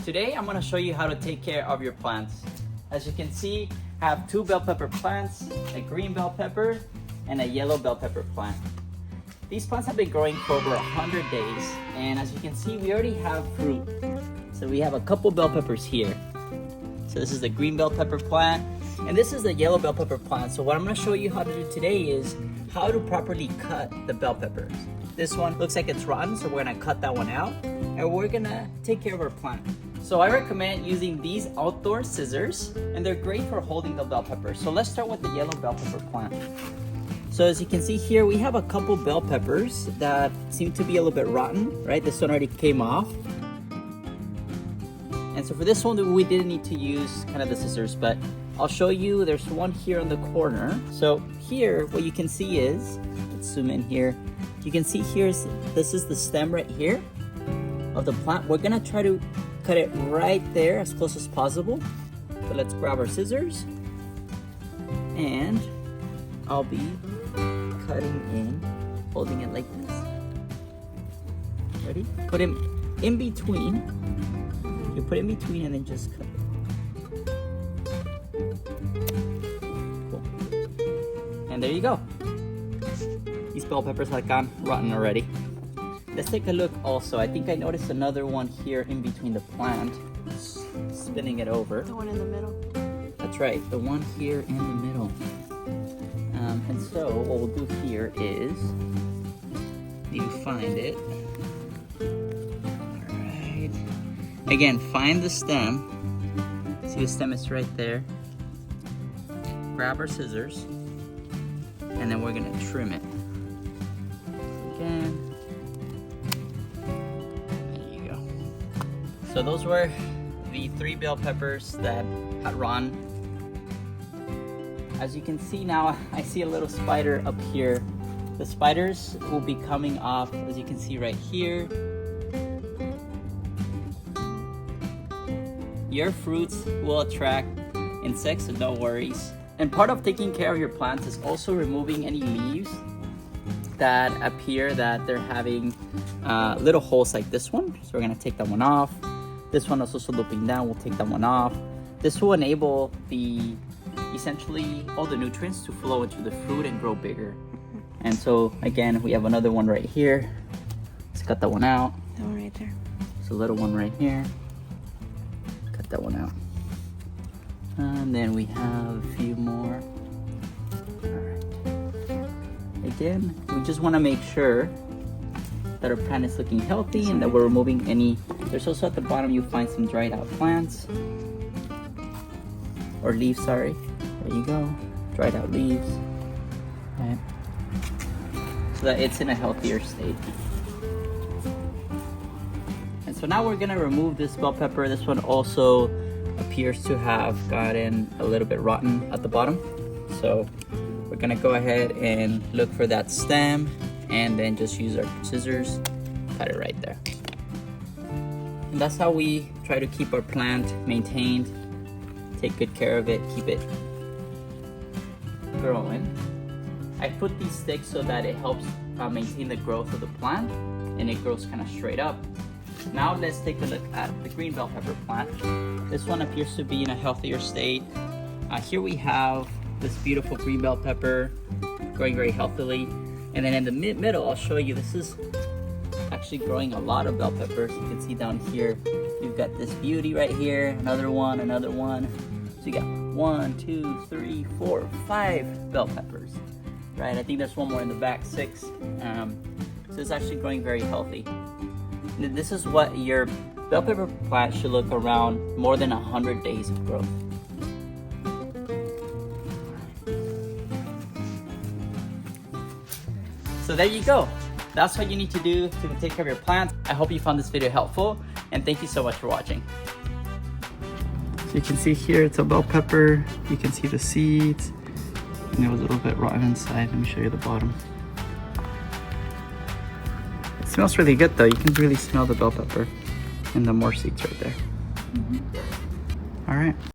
Today I'm going to show you how to take care of your plants. As you can see, I have 2 bell pepper plants, a green bell pepper and a yellow bell pepper plant. These plants have been growing for over 100 days, and as you can see, we already have fruit. So we have a couple bell peppers here. So this is the green bell pepper plant, and this is the yellow bell pepper plant. So what I'm going to show you how to do today is how to properly cut the bell peppers. This one looks like it's rotten, so we're going to cut that one out, and we're going to take care of our plant. So I recommend using these outdoor scissors, and they're great for holding the bell pepper. So let's start with the yellow bell pepper plant. So as you can see here, we have a couple bell peppers that seem to be a little bit rotten, right? This one already came off. And so for this one, we didn't need to use kind of the scissors, but I'll show you, there's one here on the corner. So here, what you can see is, let's zoom in here. You can see this is the stem right here of the plant. We're gonna try to cut it right there as close as possible. So let's grab our scissors, and I'll be cutting in, holding it like this. Ready? Put him in between. You put it in between and then just cut it. Cool. And there you go. These bell peppers have gone rotten already. Let's take a look also. I think I noticed another one here in between the plant. Spinning it over. The one in the middle. That's right, the one here in the middle. And so what we'll do here is, need to find it. Alright. Again, find the stem. See, the stem is right there. Grab our scissors, and then we're gonna trim it. Again. There you go. So those were the 3 bell peppers that had run. As you can see now, I see a little spider up here. The spiders will be coming off, as you can see right here. Your fruits will attract insects, so no worries. And part of taking care of your plants is also removing any leaves that appear that they're having little holes like this one. So we're gonna take that one off. This one is also looping down, we'll take that one off. This will enable essentially all the nutrients to flow into the fruit and grow bigger. And so again, we have another one right here. Let's cut that one out. That one right there. There's a little one right here. Cut that one out. And then we have a few more. All right. Again, we just want to make sure that our plant is looking healthy and that we're removing any. There's also at the bottom, you'll find some dried out plants. Or leaves, sorry. There you go. Dried out leaves. Right. So that it's in a healthier state. And so now we're gonna remove this bell pepper. This one also appears to have gotten a little bit rotten at the bottom. So we're gonna go ahead and look for that stem and then just use our scissors, cut it right there. And that's how we try to keep our plant maintained. Take good care of it, keep it growing. I put these sticks so that it helps maintain the growth of the plant, and it grows kind of straight up. Now let's take a look at the green bell pepper plant. This one appears to be in a healthier state. Here we have this beautiful green bell pepper growing very healthily. And then in the middle, I'll show you, this is actually growing a lot of bell peppers. You can see down here, you've got this beauty right here, another one. So you got 1, 2, 3, 4, 5 bell peppers, right? I think there's one more in the back, 6. So it's actually growing very healthy. And this is what your bell pepper plant should look around more than 100 days of growth. So there you go. That's what you need to do to take care of your plants. I hope you found this video helpful, and thank you so much for watching. So you can see here, it's a bell pepper. You can see the seeds, and it was a little bit rotten inside. Let me show you the bottom. It smells really good though. You can really smell the bell pepper and the more seeds right there. All right.